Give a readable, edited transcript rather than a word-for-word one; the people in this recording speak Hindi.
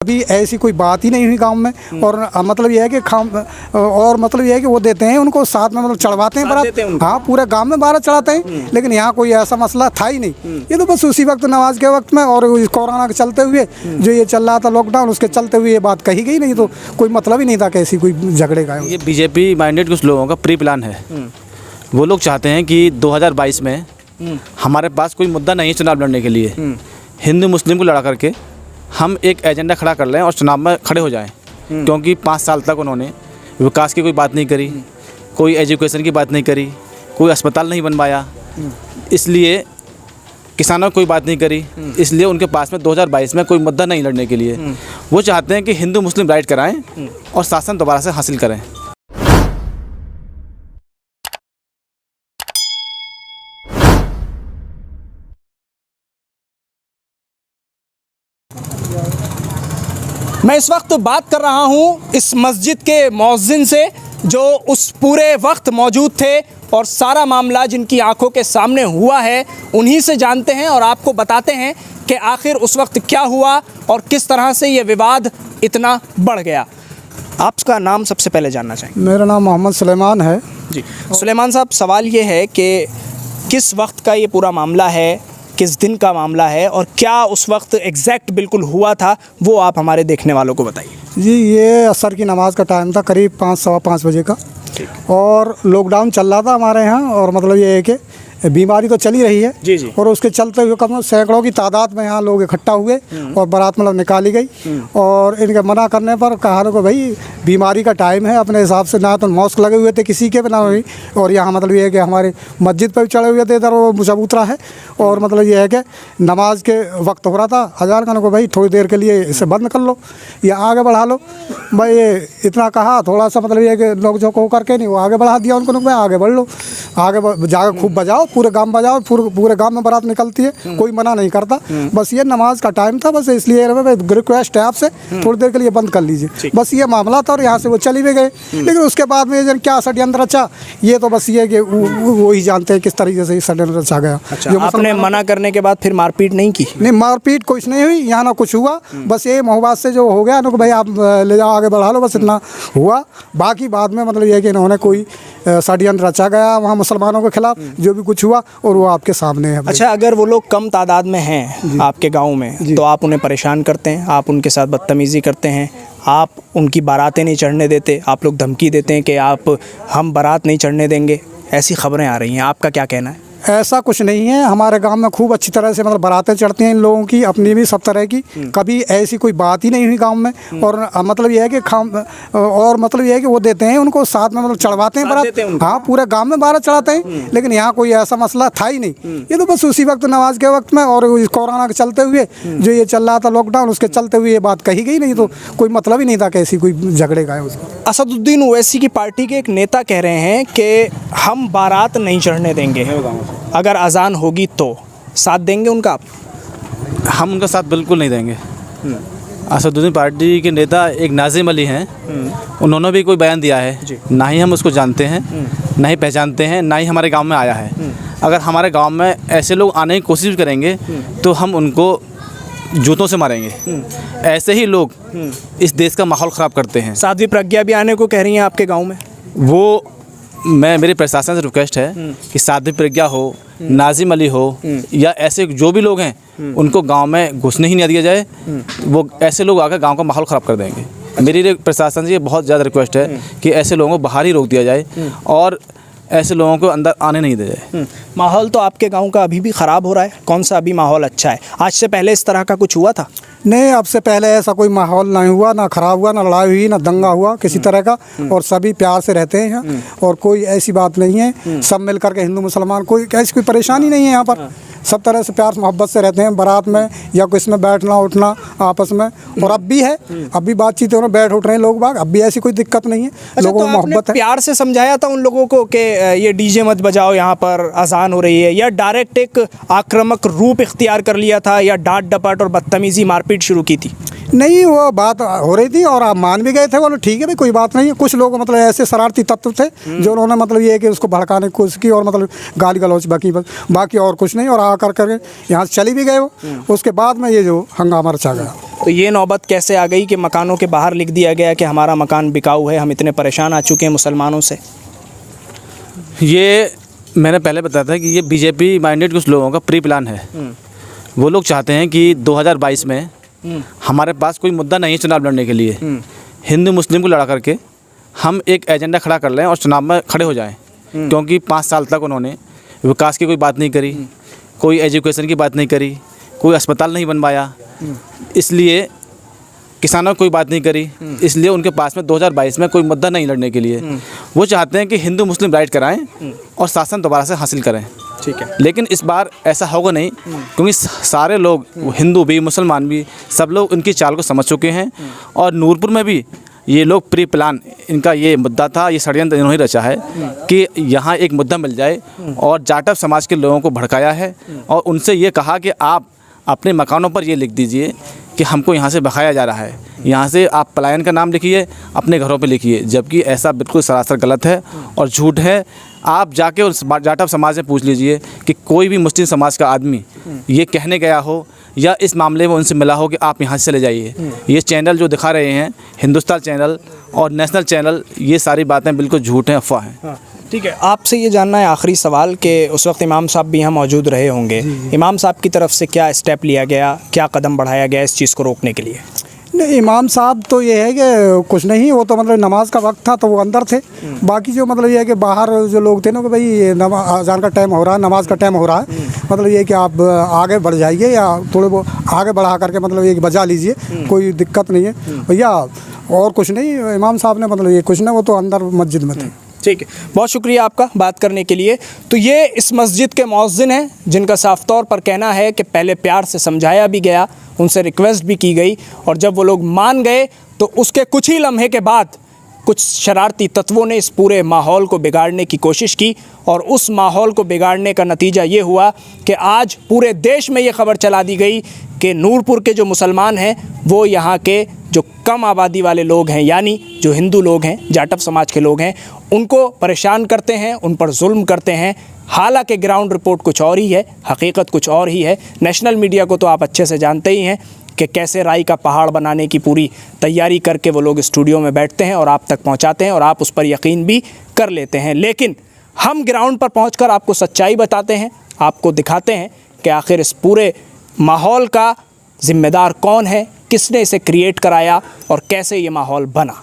अभी ऐसी कोई बात ही नहीं हुई गांव में। और मतलब ये है कि और मतलब ये है कि वो देते हैं उनको साथ में, मतलब चढ़वाते हैं बारात। हाँ, पूरे गांव में बारात चढ़ाते हैं, लेकिन यहाँ कोई ऐसा मसला था ही नहीं। ये तो बस उसी वक्त नमाज के वक्त में और कोरोना के चलते हुए जो ये चल रहा था लॉकडाउन, उसके चलते हुए ये बात कही गई, नहीं तो कोई मतलब ही नहीं था कि ऐसी कोई झगड़े का। ये बीजेपी माइंडेड कुछ लोगों का प्री प्लान है। वो लोग चाहते हैं कि 2022 में हमारे पास कोई मुद्दा नहीं है चुनाव लड़ने के लिए, हिंदू मुस्लिम को लड़ा करके हम एक एजेंडा खड़ा कर लें और चुनाव में खड़े हो जाएं। क्योंकि 5 साल तक उन्होंने विकास की कोई बात नहीं करी, कोई एजुकेशन की बात नहीं करी, कोई अस्पताल नहीं बनवाया, इसलिए किसानों की कोई बात नहीं करी, इसलिए उनके पास में 2022 में कोई मुद्दा नहीं लड़ने के लिए। वो चाहते हैं कि हिंदू मुस्लिम राइट कराएं और शासन दोबारा से हासिल करें। मैं इस वक्त बात कर रहा हूं इस मस्जिद के मौज़िन से जो उस पूरे वक्त मौजूद थे और सारा मामला जिनकी आंखों के सामने हुआ है उन्हीं से जानते हैं और आपको बताते हैं कि आखिर उस वक्त क्या हुआ और किस तरह से ये विवाद इतना बढ़ गया। आपका नाम सबसे पहले जानना चाहेंगे। मेरा नाम मोहम्मद सुलेमान है जी। सुलेमान साहब, सवाल ये है कि किस वक्त का ये पूरा मामला है, किस दिन का मामला है और क्या उस वक्त एग्जैक्ट बिल्कुल हुआ था, वो आप हमारे देखने वालों को बताइए। जी। ये असर की नमाज़ का टाइम था, करीब 5-5:15 बजे का, और लॉकडाउन चल रहा था हमारे यहाँ। और मतलब ये है कि बीमारी तो चली रही है जी जी। और उसके चलते हुए कम सैकड़ों की तादाद में यहाँ लोग इकट्ठा हुए और बारात मतलब निकाली गई। और इनके मना करने पर कहा को भाई बीमारी का टाइम है, अपने हिसाब से ना तो मॉस्क लगे हुए थे किसी के भी ना हुई। और यहाँ मतलब ये है कि हमारे मस्जिद पर भी चढ़े हुए थे, इधर वो चबूतरा है। और मतलब ये है कि नमाज के वक्त हो रहा था, हज़ार खान को भाई थोड़ी देर के लिए इसे बंद कर लो या आगे बढ़ा लो। भाई ये इतना कहा, थोड़ा सा मतलब ये है कि लोग जो को करके नहीं वो आगे बढ़ा दिया उनको, भाई आगे बढ़ लो, आगे जाकर खूब बजाओ, पूरे गांव बजाओ, पूरे गांव में बारात निकलती है, कोई मना नहीं करता। बस ये नमाज का टाइम था, बस इसलिए रिक्वेस्ट है आपसे थोड़ी देर के लिए बंद कर लीजिए, बस ये मामला था। और यहाँ से वो चली भी गए, लेकिन उसके बाद में ये क्या षड्यंत्र रचा, ये तो बस ये कि वो ही जानते हैं किस तरीके से षड्यंत्र रचा गया। अच्छा, आपने मना करने के बाद फिर मारपीट नहीं की? नहीं, मारपीट कुछ नहीं हुई, यहाँ ना कुछ हुआ, बस ये मोहब्बत से जो हो गया ना, भाई आप ले जाओ आगे बढ़ा लो, बस इतना हुआ। बाकी बाद में मतलब ये कि इन्होंने कोई षड्यंत्र रचा गया वहाँ मुसलमानों के खिलाफ, जो भी कुछ हुआ और वो आपके सामने है। अच्छा, अगर वो लोग कम तादाद में हैं आपके गांव में तो आप उन्हें परेशान करते हैं, आप उनके साथ बदतमीज़ी करते हैं, आप उनकी बारातें नहीं चढ़ने देते, आप लोग धमकी देते हैं कि हम बारात नहीं चढ़ने देंगे, ऐसी खबरें आ रही हैं, आपका क्या कहना है? ऐसा कुछ नहीं है, हमारे गांव में खूब अच्छी तरह से मतलब बारातें चढ़ती हैं इन लोगों की, अपनी भी सब तरह की, कभी ऐसी कोई बात ही नहीं हुई गांव में। और मतलब ये है कि और मतलब ये है कि वो देते हैं उनको साथ में, मतलब चढ़वाते हैं बारात। हाँ, पूरे गांव में बारात चढ़ाते हैं, लेकिन यहाँ कोई ऐसा मसला था ही नहीं। ये तो बस उसी वक्त नमाज के वक्त में और कोरोना के चलते हुए जो ये चल रहा था लॉकडाउन, उसके चलते हुए ये बात कही गई, नहीं तो कोई मतलब ही नहीं था कि ऐसी कोई झगड़े का है उसका। असदुद्दीन ओवैसी की पार्टी के एक नेता कह रहे हैं कि हम बारात नहीं चढ़ने देंगे, अगर अजान होगी तो साथ देंगे उनका आप? हम उनका साथ बिल्कुल नहीं देंगे। असदुद्दीन पार्टी के नेता एक नाजिम अली हैं, उन्होंने भी कोई बयान दिया है, ना ही हम उसको जानते हैं, ना ही पहचानते हैं, ना ही हमारे गांव में आया है। अगर हमारे गांव में ऐसे लोग आने की कोशिश करेंगे तो हम उनको जूतों से मारेंगे। ऐसे ही लोग इस देश का माहौल ख़राब करते हैं। साध्वी प्रज्ञा भी आने को कह रही हैं आपके गाँव में? वो मेरे प्रशासन से रिक्वेस्ट है कि साध्वी प्रज्ञा हो, नाजिम अली हो या ऐसे जो भी लोग हैं उनको गांव में घुसने ही नहीं दिया जाए। वो ऐसे लोग आकर गांव का माहौल ख़राब कर देंगे। मेरी प्रशासन से ये बहुत ज़्यादा रिक्वेस्ट है कि ऐसे लोगों को बाहर ही रोक दिया जाए और ऐसे लोगों को अंदर आने नहीं दिया जाए। माहौल तो आपके गांव का अभी भी ख़राब हो रहा है, कौन सा अभी माहौल अच्छा है? आज से पहले इस तरह का कुछ हुआ था? नहीं, अब से पहले ऐसा कोई माहौल नहीं हुआ, ना ख़राब हुआ, ना लड़ाई हुई, ना दंगा हुआ किसी तरह का, और सभी प्यार से रहते हैं यहाँ। और कोई ऐसी बात नहीं है, सब मिल करके हिंदू मुसलमान, कोई ऐसी कोई परेशानी नहीं है यहाँ पर, सब तरह से प्यार मोहब्बत से रहते हैं बारात में या किस में बैठना उठना आपस में। और अब भी है, अब भी बातचीत हो रही, बैठ उठ रहे हैं लोग बाग, अब भी ऐसी कोई दिक्कत नहीं है। अच्छा, लोगों तो को मोहब्बत है। प्यार से समझाया था उन लोगों को कि ये डीजे मत बजाओ, यहाँ पर अजान हो रही है, या डायरेक्ट एक आक्रामक रूप इख्तियार कर लिया था, या डांट डपट और बदतमीजी मारपीट शुरू की थी? नहीं, वो बात हो रही थी और आप मान भी गए थे, बोलो ठीक है भाई कोई बात नहीं है। कुछ लोग मतलब ऐसे शरारती तत्व थे जो उन्होंने मतलब ये है कि उसको भड़काने की कोशिश की और मतलब गाली गलौज बाकी और कुछ नहीं। और आकर कर यहाँ से चली भी गए वो। उसके बाद में ये जो हंगामा रचा गया। तो ये नौबत कैसे आ गई कि मकानों के बाहर लिख दिया गया कि हमारा मकान बिकाऊ है, हम इतने परेशान आ चुके हैं मुसलमानों से? ये मैंने पहले बताया था कि ये बीजेपी माइंडेड कुछ लोगों का प्री प्लान है। वो लोग चाहते हैं कि 2022 में हमारे पास कोई मुद्दा नहीं है चुनाव लड़ने के लिए, हिंदू मुस्लिम को लड़ा करके हम एक एजेंडा खड़ा कर लें और चुनाव में खड़े हो जाएं। क्योंकि 5 साल तक उन्होंने विकास की कोई बात नहीं करी, कोई एजुकेशन की बात नहीं करी, कोई अस्पताल नहीं बनवाया, इसलिए किसानों की कोई बात नहीं करी, इसलिए उनके पास में 2022 में कोई मुद्दा नहीं लड़ने के लिए। वो चाहते हैं कि हिंदू मुस्लिम राइट कराएं और शासन दोबारा से हासिल करें। ठीक है, लेकिन इस बार ऐसा होगा नहीं, क्योंकि सारे लोग, हिंदू भी मुसलमान भी, सब लोग उनकी चाल को समझ चुके हैं। और नूरपुर में भी ये लोग प्री प्लान, इनका ये मुद्दा था, ये षड्यंत्र इन्होंने रचा है कि यहाँ एक मुद्दा मिल जाए। और जाटव समाज के लोगों को भड़काया है और उनसे ये कहा कि आप अपने मकानों पर ये लिख दीजिए कि हमको यहाँ से भगाया जा रहा है, यहाँ से आप पलायन का नाम लिखिए, अपने घरों पे लिखिए। जबकि ऐसा बिल्कुल सरासर गलत है और झूठ है। आप जाके उस जाटव समाज से पूछ लीजिए कि कोई भी मुस्लिम समाज का आदमी ये कहने गया हो या इस मामले में उनसे मिला हो कि आप यहाँ से चले जाइए। ये चैनल जो दिखा रहे हैं, हिंदुस्तान चैनल और नेशनल चैनल, ये सारी बातें बिल्कुल झूठ हैं, अफवाह हैं। ठीक है, आपसे ये जानना है आखिरी सवाल कि उस वक्त इमाम साहब भी यहाँ मौजूद रहे होंगे, इमाम साहब की तरफ से क्या स्टेप लिया गया, क्या कदम बढ़ाया गया इस चीज़ को रोकने के लिए? नहीं, इमाम साहब तो ये है कि कुछ नहीं, वो तो मतलब नमाज का वक्त था तो वो अंदर थे। बाकी जो मतलब ये है कि बाहर जो लोग थे ना कि भाई ये अजान का टाइम हो रहा है, नमाज का टाइम हो रहा है, मतलब ये कि आप आगे बढ़ जाइए या थोड़े वो आगे बढ़ा करके मतलब ये बजा लीजिए, कोई दिक्कत नहीं है भैया। और कुछ नहीं, इमाम साहब ने मतलब ये कुछ नहीं, वो तो अंदर मस्जिद में थे। ठीक है, बहुत शुक्रिया आपका बात करने के लिए। तो ये इस मस्जिद के मौज़िन हैं जिनका साफ तौर पर कहना है कि पहले प्यार से समझाया भी गया, उनसे रिक्वेस्ट भी की गई और जब वो लोग मान गए तो उसके कुछ ही लम्हे के बाद कुछ शरारती तत्वों ने इस पूरे माहौल को बिगाड़ने की कोशिश की और उस माहौल को बिगाड़ने का नतीजा ये हुआ कि आज पूरे देश में ये खबर चला दी गई कि नूरपुर के जो मुसलमान हैं वो यहाँ के जो कम आबादी वाले लोग हैं, यानी जो हिंदू लोग हैं, जाटव समाज के लोग हैं, उनको परेशान करते हैं, उन पर जुल्म करते हैं। हालांकि ग्राउंड रिपोर्ट कुछ और ही है, हकीकत कुछ और ही है। नेशनल मीडिया को तो आप अच्छे से जानते ही हैं कि कैसे राई का पहाड़ बनाने की पूरी तैयारी करके वो लोग स्टूडियो में बैठते हैं और आप तक पहुंचाते हैं और आप उस पर यकीन भी कर लेते हैं। लेकिन हम ग्राउंड पर पहुंचकर आपको सच्चाई बताते हैं, आपको दिखाते हैं कि आखिर इस पूरे माहौल का ज़िम्मेदार कौन है, किसने इसे क्रिएट कराया और कैसे ये माहौल बना।